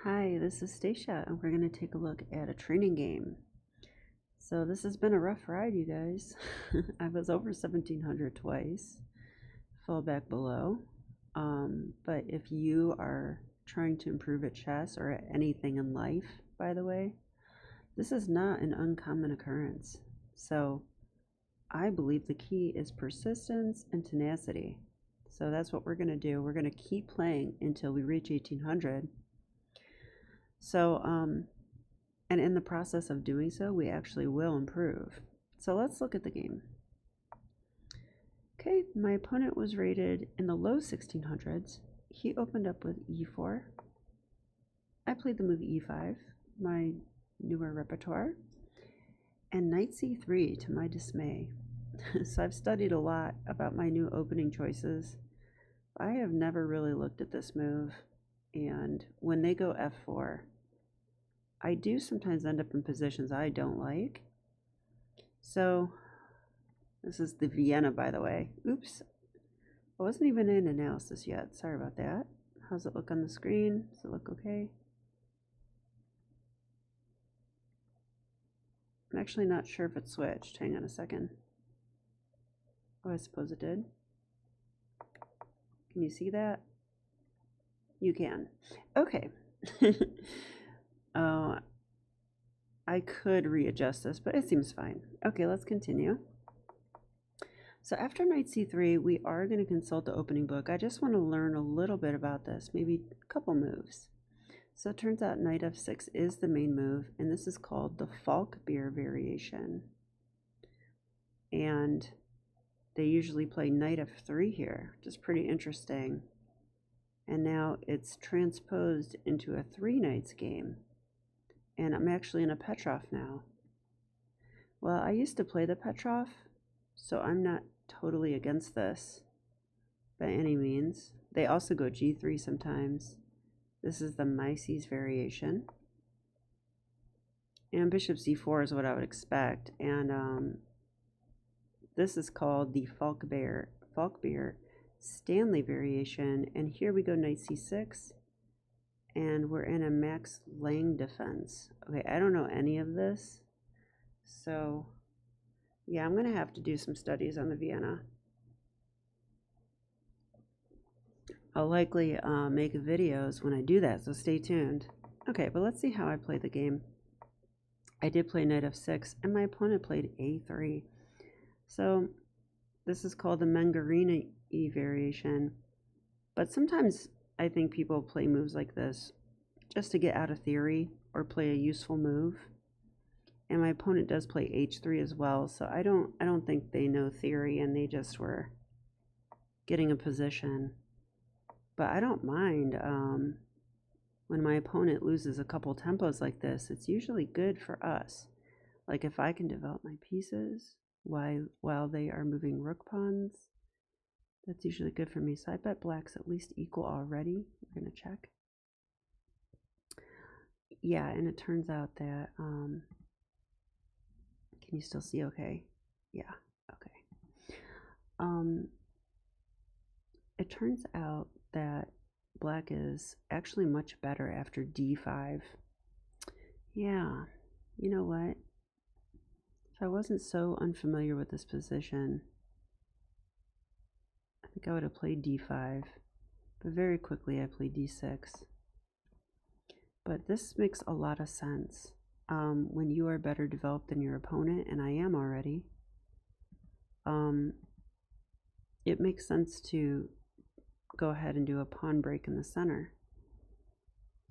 Hi, this is Stacia, and we're going to take a look at a training game. So this has been a rough ride, you guys. I was over 1700 twice, fell back below. But if you are trying to improve at chess or at anything in life, by the way, this is not an uncommon occurrence. So I believe the key is persistence and tenacity. So that's what we're going to do. We're going to keep playing until we reach 1800. So, and in the process of doing so, we actually will improve. So let's look at the game. Okay, my opponent was rated in the low 1600s. He opened up with e4. I played the move e5, my newer repertoire, and knight c3 to my dismay. So I've studied a lot about my new opening choices. I have never really looked at this move, and when they go f4, I do sometimes end up in positions I don't like. So this is the Vienna, by the way. Oops, I wasn't even in analysis yet. Sorry about that. How's it look on the screen? Does it look okay? I'm actually not sure if it switched. Hang on a second. Oh, I suppose it did. Can you see that? You can. Okay. I could readjust this, but it seems fine. Okay, let's continue. So after knight c3, we are going to consult the opening book. I just want to learn a little bit about this, maybe a couple moves. So it turns out knight f6 is the main move, and this is called the Falkbeer variation. And they usually play knight f3 here, which is pretty interesting. And now it's transposed into a 3 knights game. And I'm actually in a Petrov now. Well, I used to play the Petrov, so I'm not totally against this by any means. They also go g3 sometimes. This is the Mises variation. And bishop c4 is what I would expect. And this is called the Falkbeer Stanley variation. And here we go knight c6. And we're in a Max Lang defense. Okay, I don't know any of this. So, yeah, I'm going to have to do some studies on the Vienna. I'll likely make videos when I do that, so stay tuned. Okay, but let's see how I play the game. I did play knight f6, and my opponent played a3. So, this is called the Mengarini variation. But sometimes I think people play moves like this just to get out of theory or play a useful move. And my opponent does play h3 as well, so I don't think they know theory and they just were getting a position. But I don't mind when my opponent loses a couple tempos like this. It's usually good for us. Like if I can develop my pieces while they are moving rook pawns, that's usually good for me. So I bet black's at least equal already. We're going to check. Yeah, and it turns out that, can you still see okay? Yeah, okay. It turns out that black is actually much better after d5. Yeah, you know what? If I wasn't so unfamiliar with this position, I think I would have played d5, but very quickly I played d6. But this makes a lot of sense when you are better developed than your opponent, and I am already. It makes sense to go ahead and do a pawn break in the center.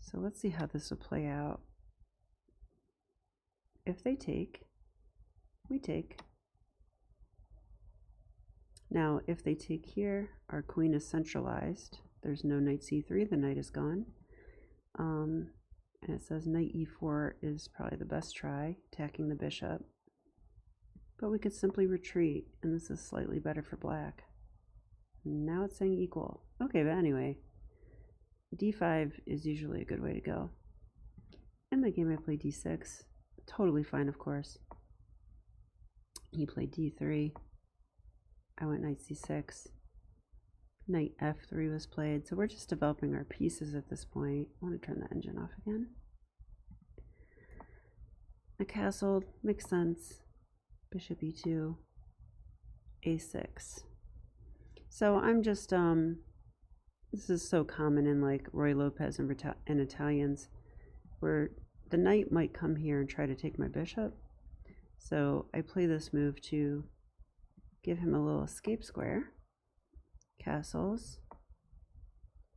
So let's see how this will play out. If they take, we take. Now, if they take here, our queen is centralized. There's no knight c3, the knight is gone. And it says knight e4 is probably the best try, attacking the bishop. But we could simply retreat, and this is slightly better for black. Now it's saying equal. Okay, but anyway, d5 is usually a good way to go. In the game I played d6. Totally fine, of course. He played d3. I went knight c6. Knight f3 was played, so we're just developing our pieces at this point. I want to turn the engine off again. A castle makes sense. Bishop e2, a6. So I'm just this is so common in like Roy Lopez and Italians, where the knight might come here and try to take my bishop. So I play this move to give him a little escape square. Castles.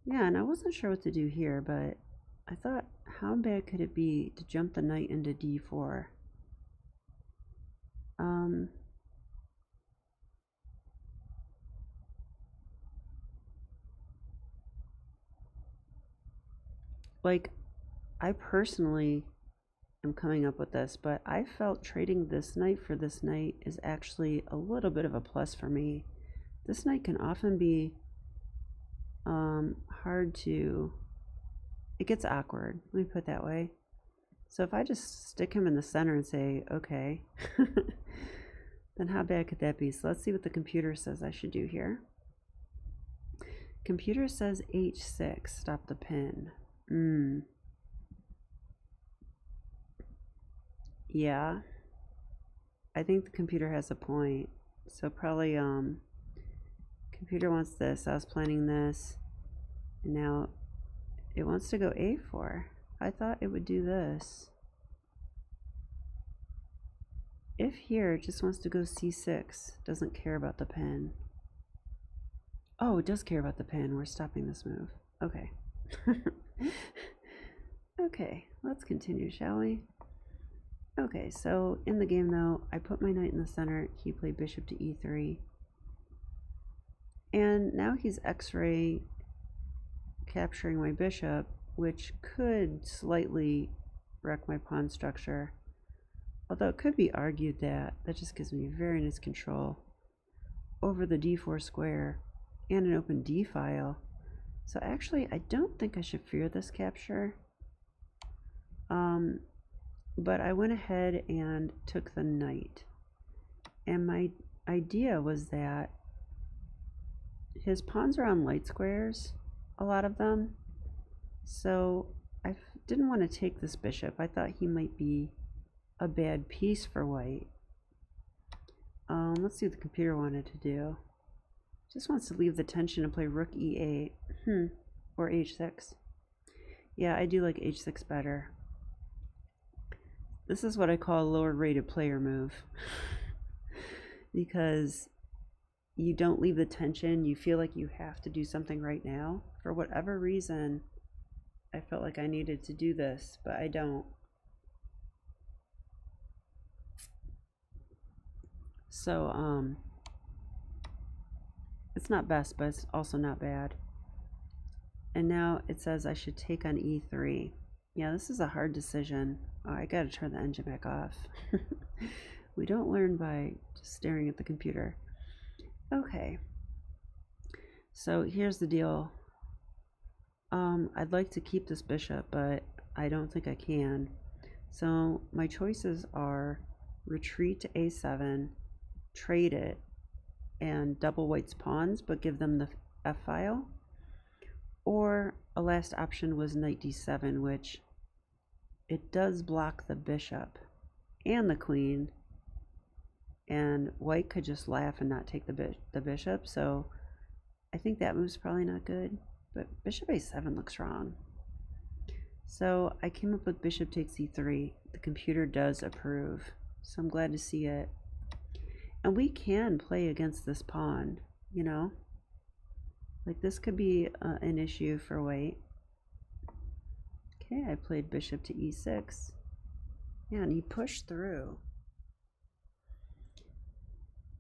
Yeah, and I wasn't sure what to do here, but I thought, how bad could it be to jump the knight into d4? Like, I personally am coming up with this, but I felt trading this knight for this knight is actually a little bit of a plus for me. This knight can often be hard to, it gets awkward, let me put it that way. So if I just stick him in the center and say, okay, then how bad could that be? So let's see what the computer says I should do here. Computer says h6, stop the pin. Yeah, I think the computer has a point. So probably computer wants this. I was planning this, and now it wants to go a4. I thought it would do this. If here it just wants to go c6, doesn't care about the pin. Oh, it does care about the pin. We're stopping this move. Okay. Okay, let's continue, shall we? Okay, so in the game though, I put my knight in the center. He played bishop to e3. And now he's x-ray capturing my bishop, which could slightly wreck my pawn structure. Although it could be argued that that just gives me very nice control over the d4 square and an open d file. So actually, I don't think I should fear this capture. But I went ahead and took the knight. And my idea was that his pawns are on light squares, a lot of them. So I didn't want to take this bishop. I thought he might be a bad piece for white. Let's see what the computer wanted to do. Just wants to leave the tension and play rook e8 or h6. Yeah, I do like h6 better. This is what I call a lower rated player move because you don't leave the tension. You feel like you have to do something right now. For whatever reason, I felt like I needed to do this, but I don't. So, it's not best, but it's also not bad. And now it says I should take on e3. Yeah, this is a hard decision. Oh, I gotta turn the engine back off. We don't learn by just staring at the computer. Okay. So here's the deal. I'd like to keep this bishop, but I don't think I can. So my choices are retreat to a7, trade it, and double white's pawns, but give them the f file. Or a last option was knight d7, which it does block the bishop and the queen, and white could just laugh and not take the bishop. So I think that move's probably not good, but bishop a7 looks wrong. So I came up with bishop takes e3. The computer does approve, so I'm glad to see it. And we can play against this pawn, you know? Like this could be an issue for white. Okay, I played bishop to e6. Yeah, and he pushed through.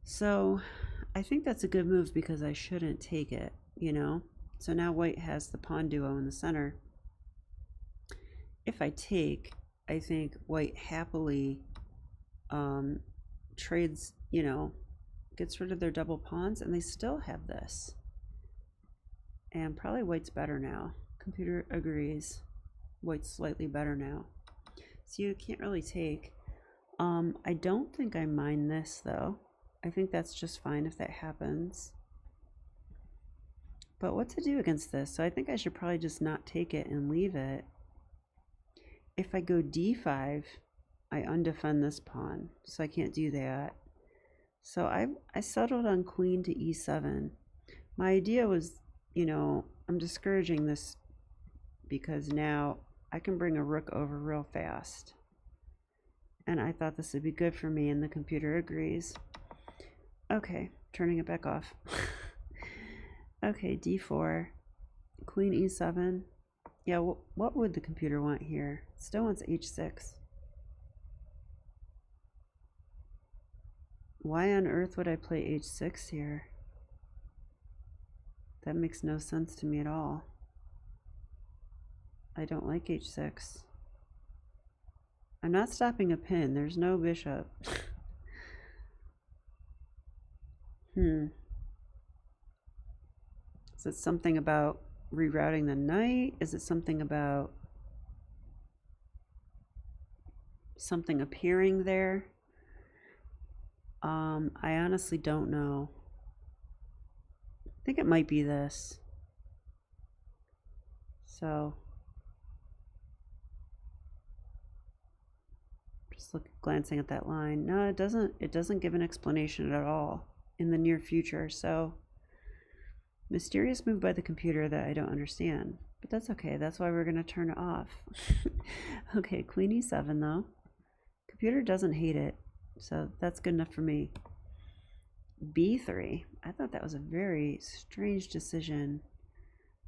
So I think that's a good move because I shouldn't take it, you know? So now white has the pawn duo in the center. If I take, I think white happily trades, you know, gets rid of their double pawns, and they still have this. And probably white's better now. Computer agrees. White's slightly better now. So you can't really take. I don't think I mind this though. I think that's just fine if that happens. But what to do against this? So I think I should probably just not take it and leave it. If I go d5, I undefend this pawn, so I can't do that. So I settled on queen to e7. My idea was, you know, I'm discouraging this because now I can bring a rook over real fast. And I thought this would be good for me, and the computer agrees. Okay, turning it back off. Okay, d4, queen e7. Yeah, what would the computer want here? It still wants h6. Why on earth would I play h6 here? That makes no sense to me at all. I don't like h6. I'm not stopping a pin. There's no bishop. Is it something about rerouting the knight? Is it something about something appearing there? I honestly don't know. I think it might be this. So just glancing at that line. No, it doesn't give an explanation at all in the near future. So mysterious move by the computer that I don't understand. But that's okay. That's why we're going to turn it off. Okay, queen e7 though. Computer doesn't hate it. So that's good enough for me. b3. I thought that was a very strange decision.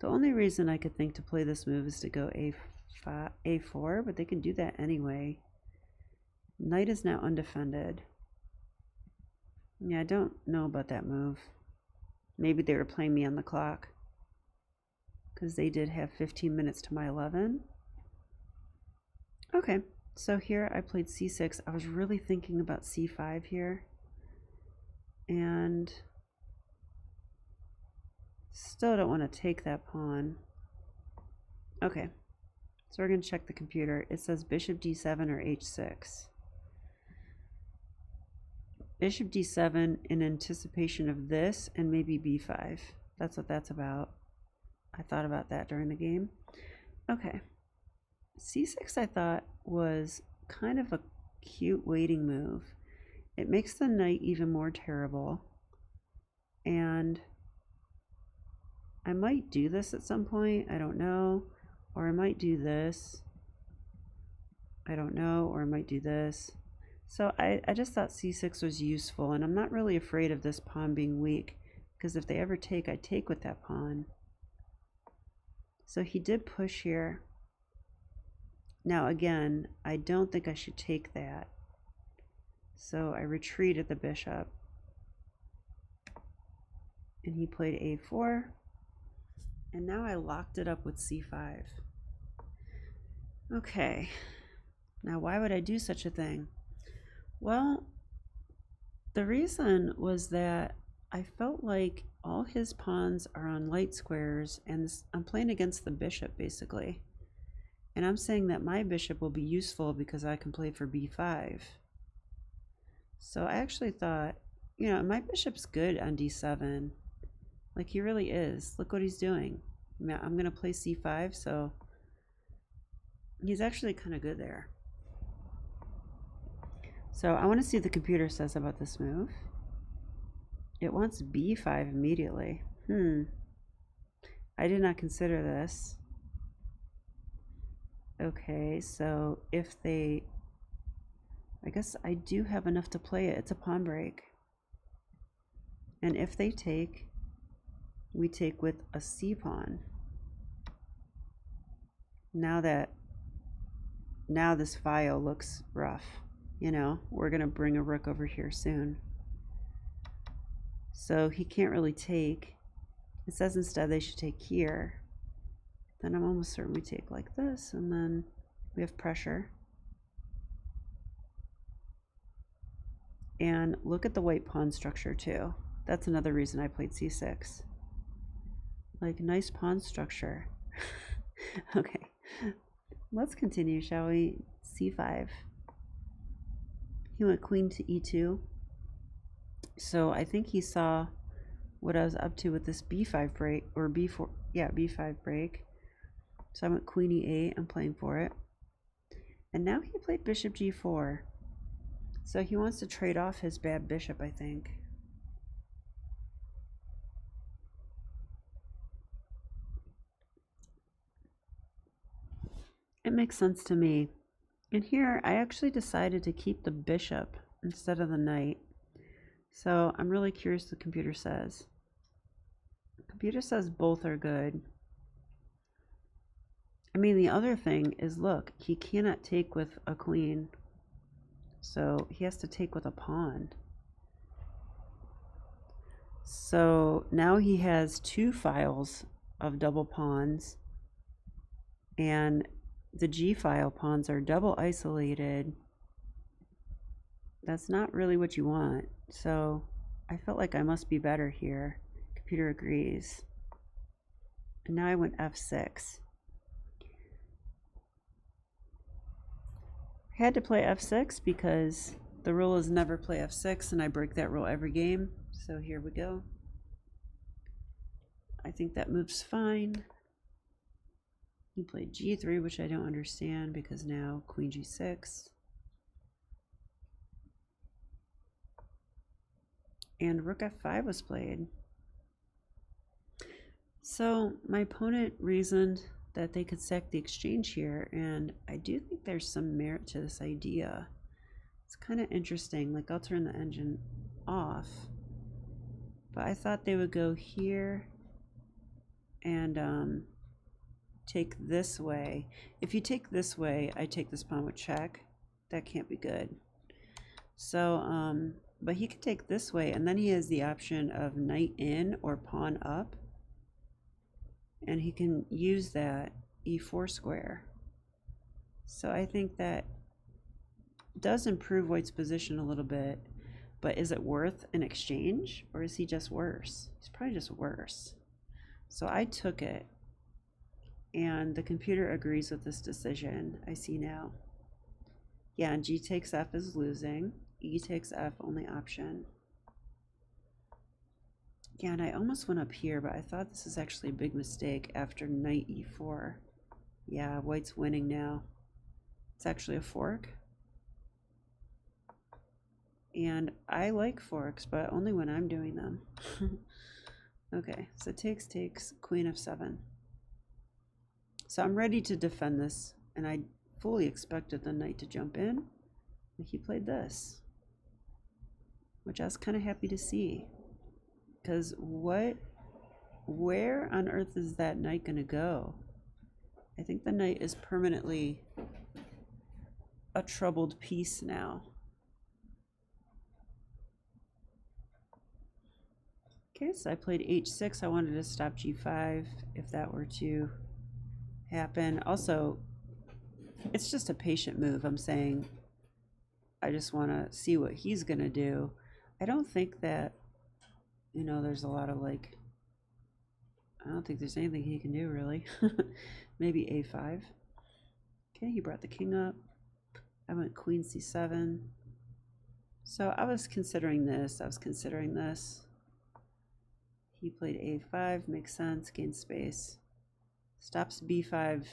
The only reason I could think to play this move is to go a4, but they can do that anyway. Knight is now undefended. Yeah, I don't know about that move. Maybe they were playing me on the clock, because they did have 15 minutes to my 11. Okay, so here I played c6. I was really thinking about c5 here, and still don't want to take that pawn. Okay, so we're going to check the computer. It says bishop d7 or h6. Bishop d7 in anticipation of this, and maybe b5. That's what that's about. I thought about that during the game. Okay. c6 I thought was kind of a cute waiting move. It makes the knight even more terrible. And I might do this at some point. I don't know. Or I might do this. I don't know. Or I might do this. So I just thought c6 was useful, and I'm not really afraid of this pawn being weak, because if they ever take, I take with that pawn. So he did push here. Now again, I don't think I should take that. So I retreated the bishop. And he played a4. And now I locked it up with c5. Okay. Now why would I do such a thing? Well, the reason was that I felt like all his pawns are on light squares, and I'm playing against the bishop basically. And I'm saying that my bishop will be useful because I can play for b5. So I actually thought, you know, my bishop's good on d7. Like, he really is. Look what he's doing. I'm going to play c5, so he's actually kind of good there. So I want to see what the computer says about this move. It wants b5 immediately. I did not consider this. Okay, so if they... I guess I do have enough to play it. It's a pawn break. And if they take, we take with a c pawn. Now this file looks rough. You know, we're going to bring a rook over here soon. So he can't really take. It says instead they should take here. Then I'm almost certain we take like this, and then we have pressure. And look at the white pawn structure too. That's another reason I played c6. Like, nice pawn structure. Okay, let's continue, shall we? c5. He went queen to e2. So I think he saw what I was up to with this b5 break, or b4, yeah, b5 break. So I went queen e8, I'm playing for it. And now he played bishop g4. So he wants to trade off his bad bishop, I think. It makes sense to me. And here, I actually decided to keep the bishop instead of the knight. So I'm really curious what the computer says. The computer says both are good. I mean, the other thing is, look, he cannot take with a queen. So he has to take with a pawn. So now he has two files of double pawns. And the g-file pawns are double isolated. That's not really what you want. So I felt like I must be better here. Computer agrees. And now I went f6. I had to play f6 because the rule is never play f6, and I break that rule every game. So here we go. I think that move's fine. He played g3, which I don't understand because now queen g6. And rook f5 was played. So my opponent reasoned that they could sack the exchange here, and I do think there's some merit to this idea. It's kind of interesting. Like, I'll turn the engine off, but I thought they would go here and take this way. If you take this way, I take this pawn with check. That can't be good. So but he could take this way, and then he has the option of knight in or pawn up, and he can use that e4 square. So I think that does improve white's position a little bit, but is it worth an exchange, or is he just worse? He's probably just worse. So I took it, and the computer agrees with this decision. I see now. Yeah, and g takes f is losing. E takes f, only option. Yeah, and I almost went up here, but I thought this is actually a big mistake after knight e4. Yeah, white's winning now. It's actually a fork. And I like forks, but only when I'm doing them. Okay, so takes, queen f7. So I'm ready to defend this, and I fully expected the knight to jump in. And he played this, which I was kind of happy to see. Because where on earth is that knight going to go? I think the knight is permanently a troubled piece now. Okay, so I played h6. I wanted to stop g5 if that were to happen. Also, it's just a patient move. I'm saying I just want to see what he's going to do. I don't think that, you know, there's a lot of like, I don't think there's anything he can do really. Maybe a5. Okay, he brought the king up. I went queen c7. So I was considering this. He played a5, makes sense, gains space. Stops b5.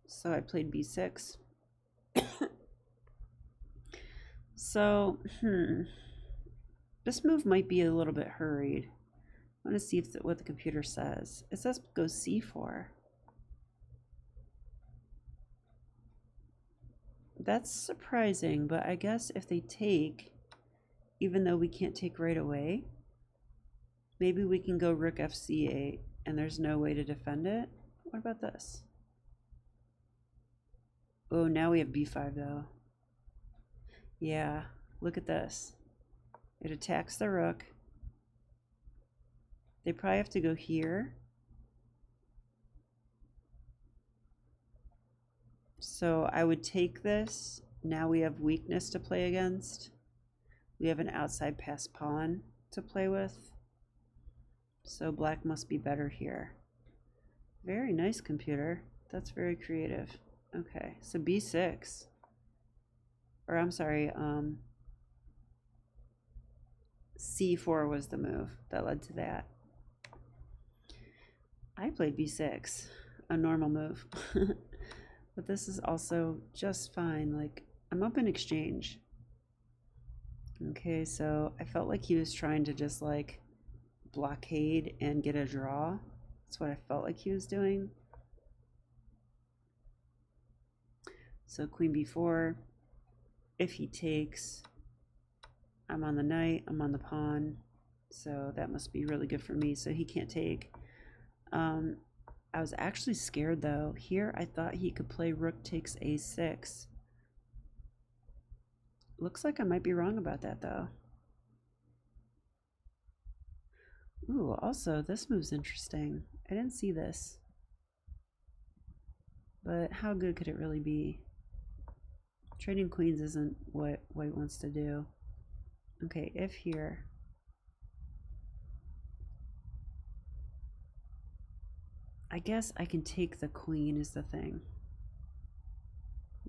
So I played b6. So, this move might be a little bit hurried. I want to see what the computer says. It says go c4. That's surprising, but I guess if they take, even though we can't take right away, maybe we can go rook fc8 and there's no way to defend it. What about this? Oh, now we have b5 though. Yeah, look at this. It attacks the rook. They probably have to go here. So I would take this. Now we have weakness to play against. We have an outside pass pawn to play with. So black must be better here. Very nice, computer. That's very creative. Okay, so b6. Or I'm sorry, c4 was the move that led to that. I played b6, a normal move. But this is also just fine. Like, I'm up in exchange. Okay, so I felt like he was trying to just like blockade and get a draw. That's what I felt like he was doing. So queen b4. If he takes, I'm on the knight, I'm on the pawn. So that must be really good for me. So he can't take. I was actually scared though. Here I thought he could play rook takes a6. Looks like I might be wrong about that though. Ooh, also this move's interesting. I didn't see this. But how good could it really be? Trading queens isn't what white wants to do. Okay, if here. I guess I can take the queen is the thing.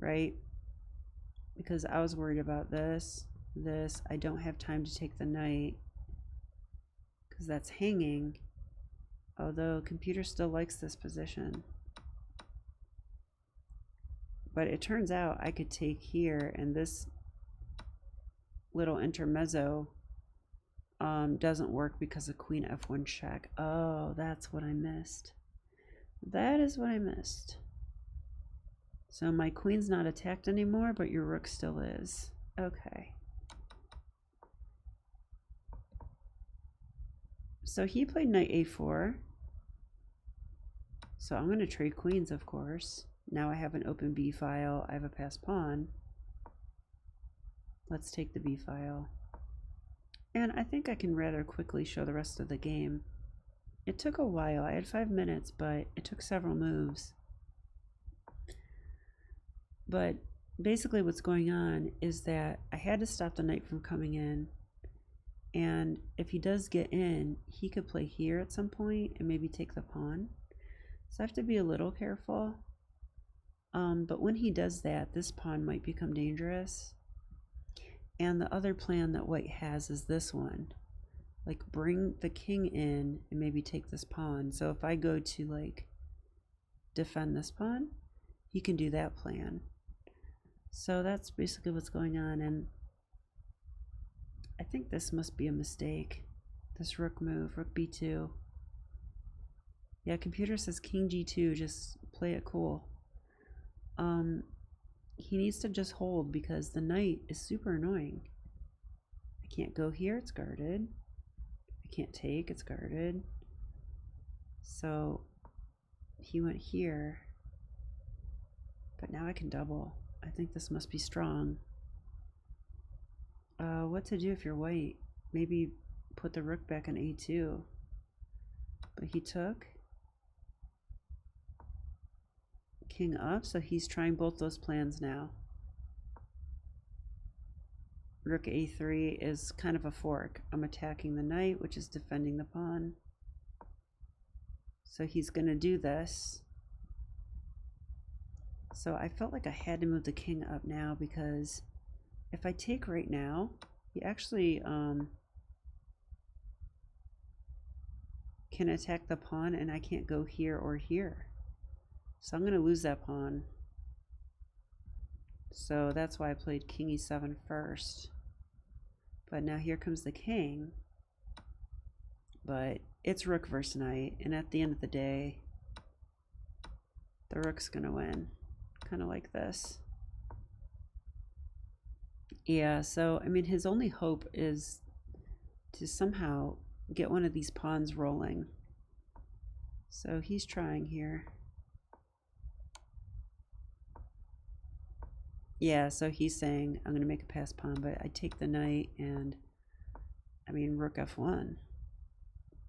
Right? Because I was worried about this. I don't have time to take the knight. Because that's hanging. Although computer still likes this position. But it turns out I could take here, and this little intermezzo doesn't work because of queen f1 check. Oh, that's what I missed. That is what I missed. So my queen's not attacked anymore, but your rook still is. Okay. So he played knight a4. So I'm going to trade queens, of course. Now I have an open b file. I have a passed pawn. Let's take the b file. And I think I can rather quickly show the rest of the game. It took a while. I had 5 minutes, but it took several moves. But basically what's going on is that I had to stop the knight from coming in. And if he does get in, he could play here at some point and maybe take the pawn. So I have to be a little careful. But when he does that, this pawn might become dangerous. And the other plan that white has is this one. Like bring the king in and maybe take this pawn. So if I go to like defend this pawn, he can do that plan. So that's basically what's going on. And I think this must be a mistake. This rook move, rook b2. Yeah, computer says king g2, just play it cool. He needs to just hold because the knight is super annoying. I can't go here, it's guarded. I can't take, it's guarded. So he went here, but now I can double. I think this must be strong. What to do if you're white? Maybe put the rook back on a2. But he took. King up, so he's trying both those plans now. Rook a3 is kind of a fork. I'm attacking the knight, which is defending the pawn. So he's going to do this. So I felt like I had to move the king up now because if I take right now, he actually can attack the pawn and I can't go here or here. So I'm going to lose that pawn. So that's why I played king e7 first. But now here comes the king. But it's rook versus knight. And at the end of the day, the rook's going to win. Kind of like this. Yeah, so, I mean, his only hope is to somehow get one of these pawns rolling. So he's trying here. Yeah, so he's saying, I'm going to make a pass pawn, but I take the knight and, I mean, rook f1.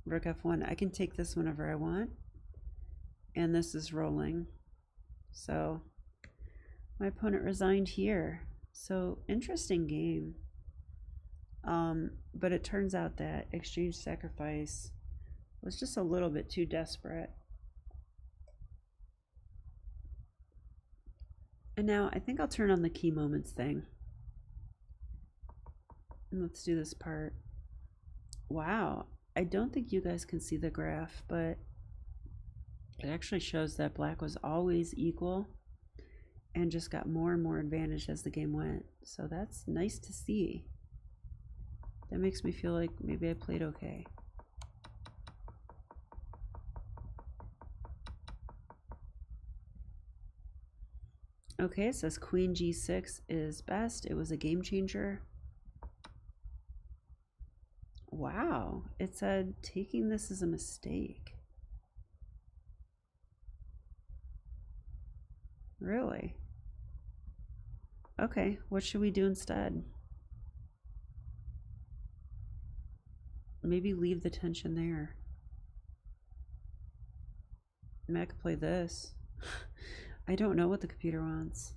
Rook f1. I can take this whenever I want. And this is rolling. So my opponent resigned here. So interesting game. But it turns out that exchange sacrifice was just a little bit too desperate. And now I think I'll turn on the key moments thing. And let's do this part. Wow. I don't think you guys can see the graph, but it actually shows that black was always equal and just got more and more advantage as the game went. So that's nice to see. That makes me feel like maybe I played okay. Okay, it says Queen G6 is best. It was a game changer. Wow, it said taking this is a mistake. Really? Okay, what should we do instead? Maybe leave the tension there. I mean, I could play this. I don't know what the computer wants.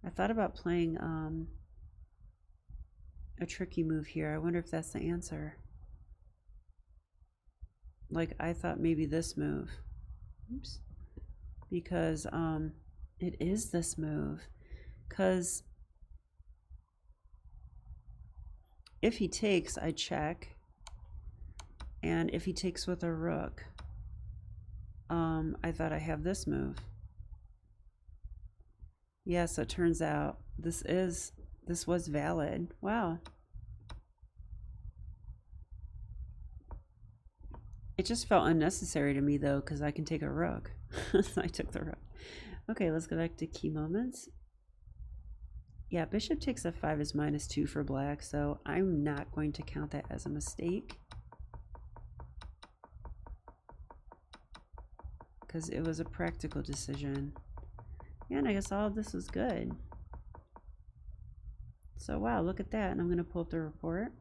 I thought about playing a tricky move here. I wonder if that's the answer. Like, I thought maybe this move. Oops. Because it is this move. Because if he takes, I check. And if he takes with a rook, I thought I have this move. Yeah, so it turns out this was valid. Wow. It just felt unnecessary to me though, because I can take a rook. So I took the rook. Okay, let's go back to key moments. Yeah, bishop takes f5 is -2 for black, so I'm not going to count that as a mistake. Because it was a practical decision. Yeah, and I guess all of this was good. So wow, look at that. And I'm going to pull up the report.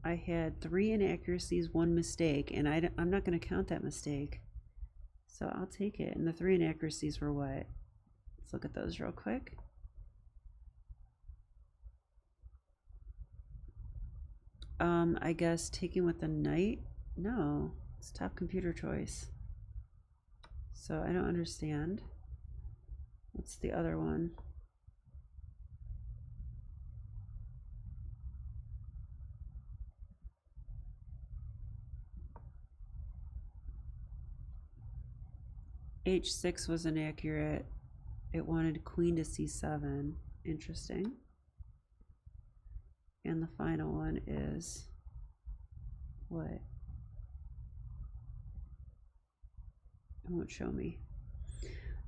I had 3 inaccuracies, 1 mistake, and I'm not going to count that mistake. So I'll take it. And the 3 inaccuracies were what? Let's look at those real quick. I guess taking with the knight? No, it's top computer choice. So I don't understand. What's the other one? H6 was inaccurate. It wanted queen to c7. Interesting. And the final one is what? It won't show me.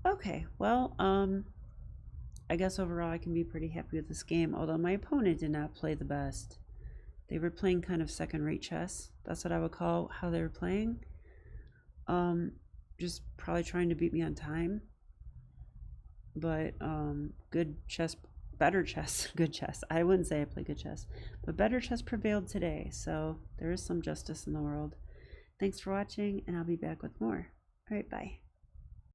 Okay, well, I guess overall I can be pretty happy with this game, although my opponent did not play the best. They were playing kind of second-rate chess. That's what I would call how they were playing. Just probably trying to beat me on time. But good chess, better chess, good chess. I wouldn't say I play good chess, but better chess prevailed today. So there is some justice in the world. Thanks for watching, and I'll be back with more. All right, bye.